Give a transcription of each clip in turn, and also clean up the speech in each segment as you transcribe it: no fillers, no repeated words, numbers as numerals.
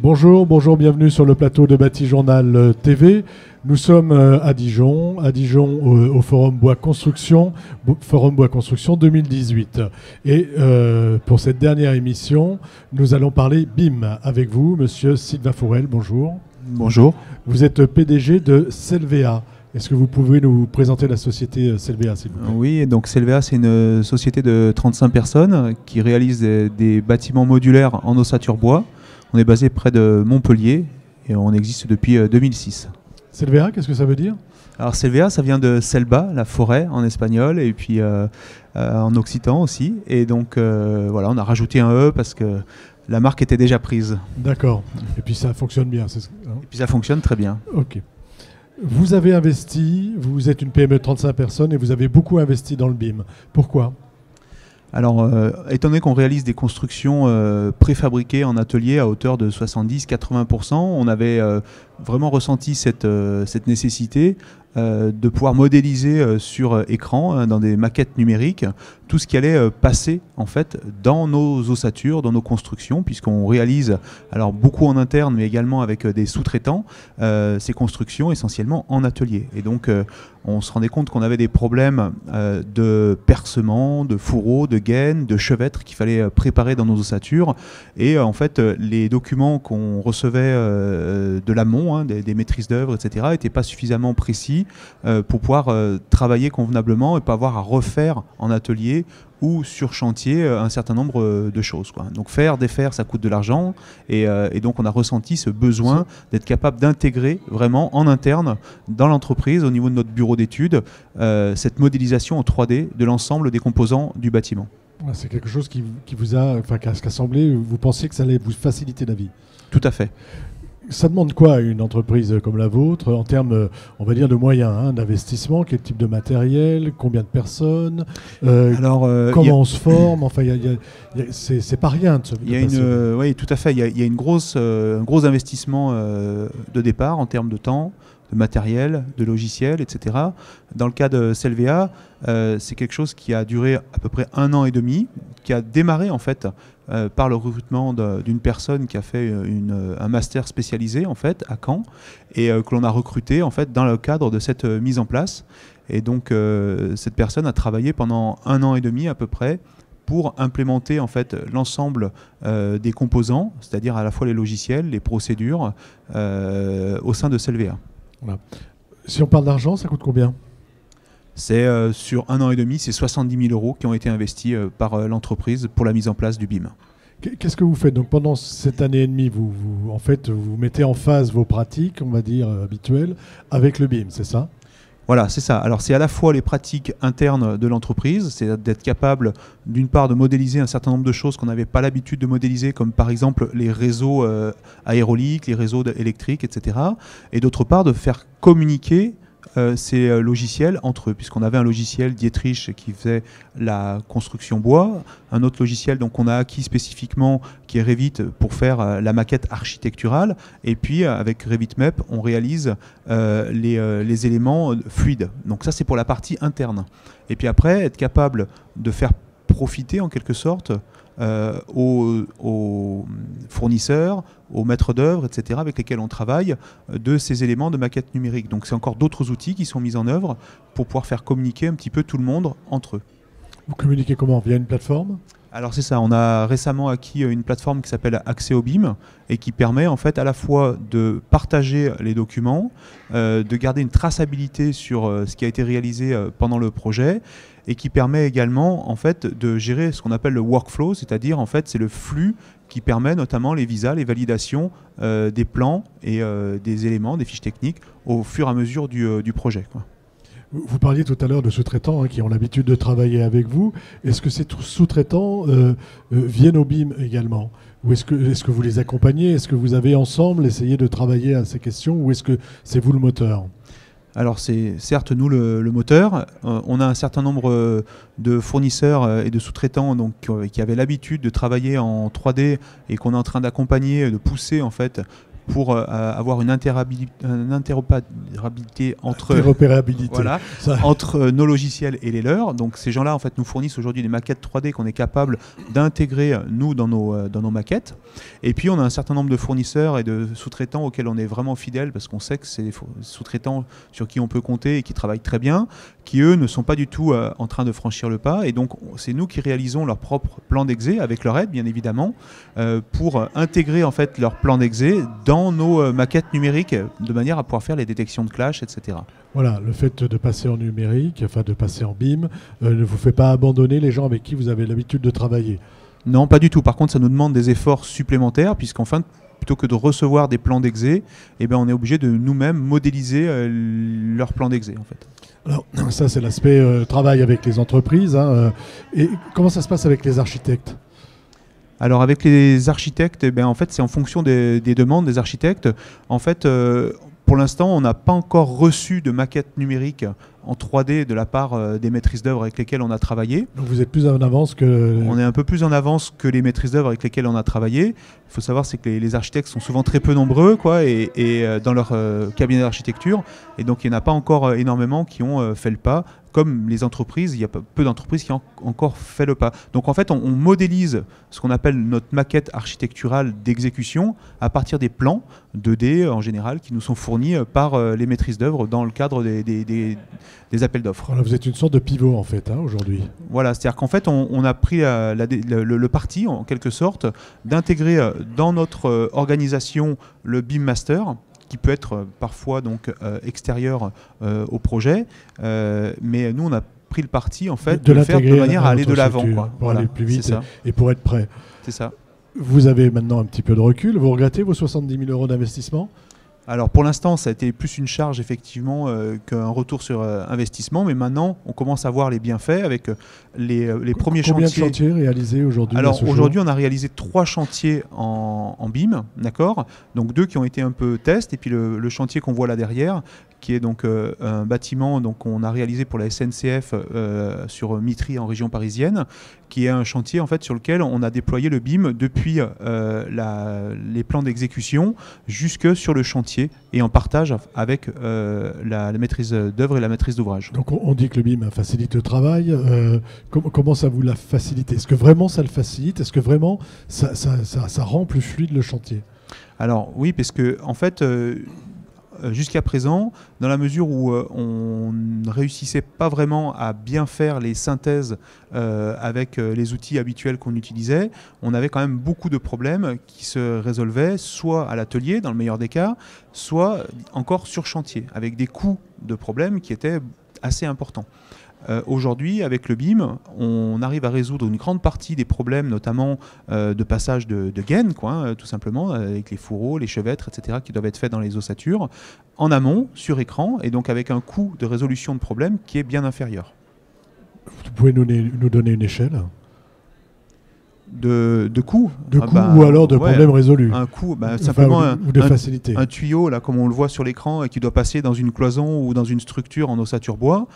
Bonjour, bonjour, bienvenue sur le plateau de Bâti-Journal TV. Nous sommes à Dijon au Forum Bois Construction 2018. Et pour cette dernière émission, nous allons parler BIM avec vous, monsieur Sylvain Fourel, bonjour. Bonjour. Vous êtes PDG de Selvéa. Est-ce que vous pouvez nous présenter la société Selvéa, s'il vous plaît ? Oui, donc Selvéa, c'est une société de 35 personnes qui réalise des bâtiments modulaires en ossature bois. On est basé près de Montpellier et on existe depuis 2006. Selvéa, qu'est-ce que ça veut dire ? Alors Selvéa, ça vient de selva, la forêt en espagnol, et puis en occitan aussi. Et donc voilà, on a rajouté un E parce que la marque était déjà prise. D'accord. Et puis ça fonctionne bien. Et puis ça fonctionne très bien. Ok. Vous avez investi, vous êtes une PME de 35 personnes et vous avez beaucoup investi dans le BIM. Pourquoi ? Alors, étant donné qu'on réalise des constructions préfabriquées en atelier à hauteur de 70-80%, on avait vraiment ressenti cette nécessité de pouvoir modéliser sur écran, dans des maquettes numériques, tout ce qui allait passer en fait dans nos ossatures, dans nos constructions, puisqu'on réalise alors beaucoup en interne, mais également avec des sous-traitants, ces constructions essentiellement en atelier. Et donc, on se rendait compte qu'on avait des problèmes de percement, de fourreaux, de gaines, de chevêtres qu'il fallait préparer dans nos ossatures. Et en fait, les documents qu'on recevait de l'amont, des maîtrises d'œuvre, etc., n'étaient pas suffisamment précis pour pouvoir travailler convenablement et pas avoir à refaire en atelier ou sur chantier un certain nombre de choses, quoi. Donc faire, défaire, ça coûte de l'argent et donc on a ressenti ce besoin d'être capable d'intégrer vraiment en interne dans l'entreprise, au niveau de notre bureau d'études, cette modélisation en 3D de l'ensemble des composants du bâtiment. C'est quelque chose qui vous a, qui a semblé, vous pensiez que ça allait vous faciliter la vie. Tout à fait. Ça demande quoi à une entreprise comme la vôtre en termes, on va dire, de moyens, d'investissement? Quel type de matériel? Combien de personnes? Comment on se forme? Enfin, c'est pas rien de se oui, tout à fait. Il y a un gros investissement de départ en termes de temps, de matériel, de logiciel, etc. Dans le cas de Selvéa, c'est quelque chose qui a duré à peu près 1 an et demi, qui a démarré en fait par le recrutement d'une personne qui a fait un master spécialisé en fait à Caen et que l'on a recruté en fait dans le cadre de cette mise en place. Et donc cette personne a travaillé pendant 1 an et demi à peu près pour implémenter en fait l'ensemble des composants, c'est-à-dire à la fois les logiciels, les procédures au sein de Selvéa. Voilà. Si on parle d'argent, ça coûte combien ? C'est sur 1 an et demi, c'est 70 000 € qui ont été investis par l'entreprise pour la mise en place du BIM. Qu'est-ce que vous faites ? Donc pendant cette année et demie, vous mettez en phase vos pratiques, on va dire habituelles, avec le BIM, c'est ça ? Voilà, c'est ça. Alors c'est à la fois les pratiques internes de l'entreprise, c'est d'être capable d'une part de modéliser un certain nombre de choses qu'on n'avait pas l'habitude de modéliser, comme par exemple les réseaux aéroliques, les réseaux électriques, etc. Et d'autre part de faire communiquer ces logiciels entre eux, puisqu'on avait un logiciel Dietrich qui faisait la construction bois, un autre logiciel donc on a acquis spécifiquement qui est Revit pour faire la maquette architecturale, et puis avec RevitMap on réalise les éléments fluides. Donc ça c'est pour la partie interne. Et puis après être capable de faire profiter en quelque sorte aux fournisseurs, aux maîtres d'œuvre, etc., avec lesquels on travaille, de ces éléments de maquette numérique. Donc c'est encore d'autres outils qui sont mis en œuvre pour pouvoir faire communiquer un petit peu tout le monde entre eux. Vous communiquez comment ? Via une plateforme ? Alors c'est ça, on a récemment acquis une plateforme qui s'appelle Accès au BIM et qui permet en fait à la fois de partager les documents, de garder une traçabilité sur ce qui a été réalisé pendant le projet, et qui permet également en fait de gérer ce qu'on appelle le workflow, c'est-à-dire en fait c'est le flux qui permet notamment les visas, les validations des plans et des éléments, des fiches techniques au fur et à mesure du projet, quoi. Vous parliez tout à l'heure de sous-traitants qui ont l'habitude de travailler avec vous. Est-ce que ces sous-traitants viennent au BIM également ? Ou est-ce que vous les accompagnez ? Est-ce que vous avez ensemble essayé de travailler à ces questions ? Ou est-ce que c'est vous le moteur ? Alors c'est certes nous le moteur, on a un certain nombre de fournisseurs et de sous-traitants qui avaient l'habitude de travailler en 3D et qu'on est en train d'accompagner, de pousser en fait pour avoir une interopérabilité entre, voilà, entre nos logiciels et les leurs. Donc ces gens-là en fait nous fournissent aujourd'hui des maquettes 3D qu'on est capable d'intégrer nous dans nos maquettes. Et puis on a un certain nombre de fournisseurs et de sous-traitants auxquels on est vraiment fidèle parce qu'on sait que c'est des sous-traitants sur qui on peut compter et qui travaillent très bien, qui eux ne sont pas du tout en train de franchir le pas. Et donc c'est nous qui réalisons leur propre plan d'exé avec leur aide bien évidemment pour intégrer en fait leur plan d'exé dans nos maquettes numériques de manière à pouvoir faire les détections de clash, etc. Voilà, le fait de passer en numérique, enfin de passer en BIM, ne vous fait pas abandonner les gens avec qui vous avez l'habitude de travailler? Non, pas du tout. Par contre, ça nous demande des efforts supplémentaires puisqu'enfin, plutôt que de recevoir des plans d'exé, eh ben, on est obligé de nous-mêmes modéliser leur plan d'exé en fait. Alors ça c'est l'aspect travail avec les entreprises. Hein, et comment ça se passe avec les architectes? Alors avec les architectes, eh ben, en fait, c'est en fonction des demandes des architectes. En fait, pour l'instant, on n'a pas encore reçu de maquette numérique en 3D de la part des maîtrises d'œuvre avec lesquelles on a travaillé. Donc vous êtes plus en avance que... On est un peu plus en avance que les maîtrises d'œuvre avec lesquelles on a travaillé. Il faut savoir c'est que les architectes sont souvent très peu nombreux quoi, et dans leur cabinet d'architecture. Et donc il n'y en a pas encore énormément qui ont fait le pas. Comme les entreprises, il y a peu d'entreprises qui ont encore fait le pas. Donc en fait, on modélise ce qu'on appelle notre maquette architecturale d'exécution à partir des plans 2D en général qui nous sont fournis par les maîtrises d'œuvre dans le cadre des appels d'offres. Voilà, vous êtes une sorte de pivot en fait aujourd'hui. Voilà, c'est-à-dire qu'en fait, on a pris le parti en quelque sorte d'intégrer dans notre organisation le BIM Master, qui peut être parfois donc extérieur au projet, mais nous on a pris le parti en fait de le faire de manière à aller de l'avant, pour aller plus vite et pour être prêt. C'est ça. Vous avez maintenant un petit peu de recul. Vous regrettez vos 70 000 € d'investissement? Alors pour l'instant, ça a été plus une charge effectivement qu'un retour sur investissement, mais maintenant on commence à voir les bienfaits avec les premiers chantiers. Combien de chantiers réalisés aujourd'hui? Alors aujourd'hui, on a réalisé 3 chantiers en BIM, d'accord. Donc 2 qui ont été un peu test, et puis le chantier qu'on voit là derrière, qui est donc un bâtiment qu'on a réalisé pour la SNCF sur Mitry en région parisienne, qui est un chantier en fait sur lequel on a déployé le BIM depuis les plans d'exécution jusque sur le chantier et en partage avec la maîtrise d'œuvre et la maîtrise d'ouvrage. Donc on dit que le BIM facilite le travail. Comment ça vous l'a facilité? Est-ce que vraiment ça le facilite? Est-ce que vraiment ça rend plus fluide le chantier? Alors oui, parce que en fait... jusqu'à présent, dans la mesure où on ne réussissait pas vraiment à bien faire les synthèses avec les outils habituels qu'on utilisait, on avait quand même beaucoup de problèmes qui se résolvaient soit à l'atelier, dans le meilleur des cas, soit encore sur chantier, avec des coûts de problèmes qui étaient assez importants. Aujourd'hui, avec le BIM, on arrive à résoudre une grande partie des problèmes, notamment de passage de gaines, tout simplement, avec les fourreaux, les chevêtres, etc., qui doivent être faits dans les ossatures, en amont, sur écran, et donc avec un coût de résolution de problème qui est bien inférieur. Vous pouvez nous donner une échelle de coût, ou alors de problème résolu. Un coût, simplement ou de facilité. Un tuyau, là, comme on le voit sur l'écran, et qui doit passer dans une cloison ou dans une structure en ossature bois,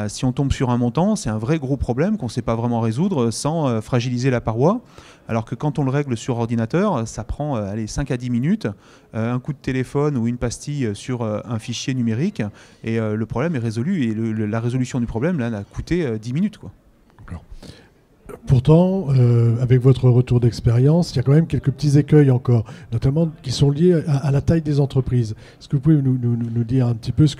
si on tombe sur un montant, c'est un vrai gros problème qu'on ne sait pas vraiment résoudre sans fragiliser la paroi. Alors que quand on le règle sur ordinateur, ça prend 5 à 10 minutes, un coup de téléphone ou une pastille sur un fichier numérique, et le problème est résolu. Et la résolution du problème, là, a coûté 10 minutes, quoi. Pourtant, avec votre retour d'expérience, il y a quand même quelques petits écueils encore, notamment qui sont liés à la taille des entreprises. Est-ce que vous pouvez nous dire un petit peu ce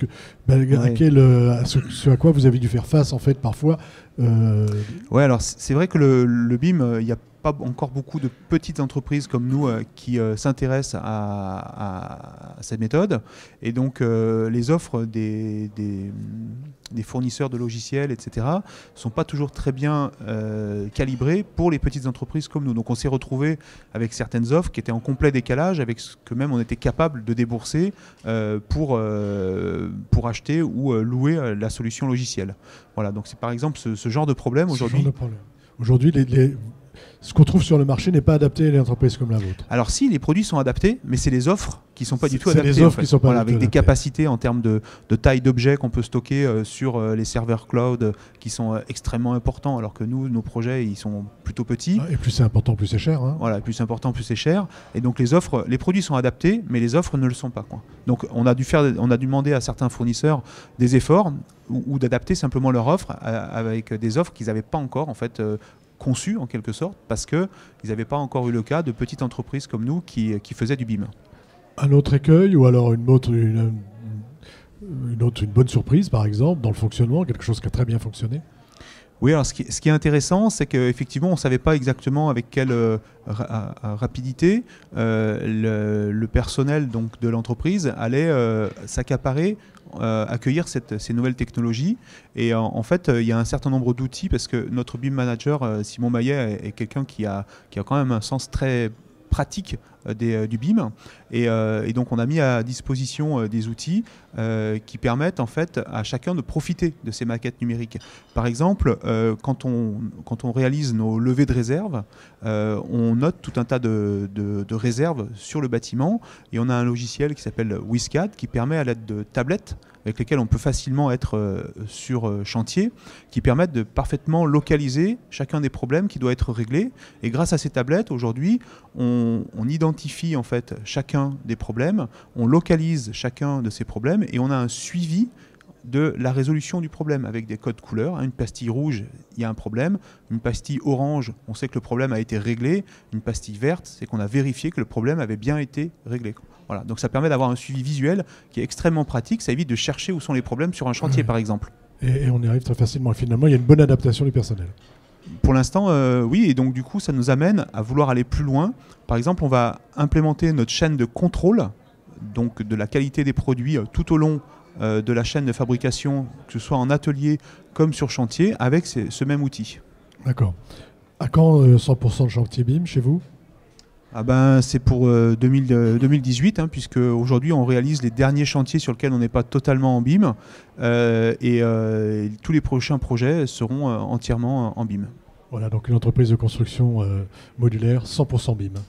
à quoi vous avez dû faire face en fait parfois? Oui, alors c'est vrai que le BIM, il y a pas encore beaucoup de petites entreprises comme nous qui s'intéressent à cette méthode, et donc les offres des fournisseurs de logiciels, etc., ne sont pas toujours très bien calibrées pour les petites entreprises comme nous. Donc on s'est retrouvé avec certaines offres qui étaient en complet décalage avec ce que même on était capable de débourser pour acheter ou louer la solution logicielle. Voilà, donc c'est par exemple ce genre de problème aujourd'hui. Aujourd'hui, ce qu'on trouve sur le marché n'est pas adapté à les entreprises comme la vôtre. Alors si, les produits sont adaptés, mais c'est les offres qui ne sont pas du tout adaptées. C'est les offres qui sont pas voilà, adaptées. avec des capacités en termes de taille d'objets qu'on peut stocker sur les serveurs cloud qui sont extrêmement importants, alors que nous, nos projets, ils sont plutôt petits. Et plus c'est important, plus c'est cher. Hein. Voilà, plus c'est important, plus c'est cher. Et donc les produits sont adaptés, mais les offres ne le sont pas, quoi. Donc on a dû demander à certains fournisseurs des efforts ou d'adapter simplement leur offre avec des offres qu'ils n'avaient pas encore en fait conçues en quelque sorte, parce qu'ils n'avaient pas encore eu le cas de petites entreprises comme nous qui faisaient du BIM. Un autre écueil ou alors une bonne surprise par exemple dans le fonctionnement, quelque chose qui a très bien fonctionné? Oui, alors ce qui est intéressant, c'est qu'effectivement, on ne savait pas exactement avec quelle rapidité le personnel donc, de l'entreprise allait s'accaparer, accueillir ces nouvelles technologies. Et en fait, il y a un certain nombre d'outils, parce que notre BIM manager, Simon Maillet, est quelqu'un qui a quand même un sens très pratique du BIM, et donc on a mis à disposition des outils qui permettent en fait à chacun de profiter de ces maquettes numériques. Par exemple, quand on réalise nos levées de réserve, on note tout un tas de réserves sur le bâtiment, et on a un logiciel qui s'appelle WizCAD qui permet à l'aide de tablettes avec lesquelles on peut facilement être sur chantier, qui permettent de parfaitement localiser chacun des problèmes qui doivent être réglés. Et grâce à ces tablettes, aujourd'hui, on identifie en fait chacun des problèmes, on localise chacun de ces problèmes et on a un suivi de la résolution du problème avec des codes couleurs. Une pastille rouge, il y a un problème. Une pastille orange, on sait que le problème a été réglé. Une pastille verte, c'est qu'on a vérifié que le problème avait bien été réglé. Voilà. Donc ça permet d'avoir un suivi visuel qui est extrêmement pratique. Ça évite de chercher où sont les problèmes sur un chantier, par exemple. Et on y arrive très facilement. Et finalement, il y a une bonne adaptation du personnel. Pour l'instant, oui. Et donc du coup, ça nous amène à vouloir aller plus loin. Par exemple, on va implémenter notre chaîne de contrôle donc de la qualité des produits tout au long de la chaîne de fabrication, que ce soit en atelier comme sur chantier, avec ce même outil. D'accord. À quand 100% de chantier BIM chez vous? C'est pour 2018, puisque aujourd'hui on réalise les derniers chantiers sur lesquels on n'est pas totalement en BIM, et tous les prochains projets seront entièrement en BIM. Voilà, donc une entreprise de construction modulaire 100% BIM.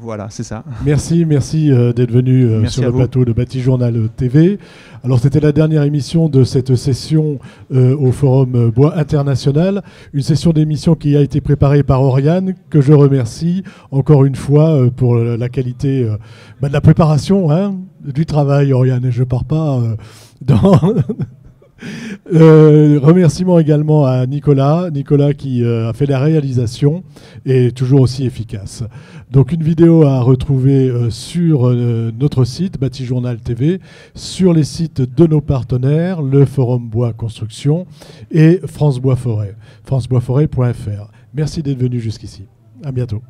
Voilà, c'est ça. Merci d'être venu sur le plateau de Bâti-Journal TV. Alors c'était la dernière émission de cette session au Forum Bois International, une session d'émission qui a été préparée par Oriane, que je remercie encore une fois pour la qualité de la préparation du travail, Oriane, et je ne pars pas dans... remerciements également à Nicolas qui a fait la réalisation et toujours aussi efficace. Donc une vidéo à retrouver sur notre site Bâti-Journal TV, sur les sites de nos partenaires, le Forum Bois Construction et France Bois Forêt, franceboisforêt.fr. Merci d'être venu jusqu'ici. À bientôt.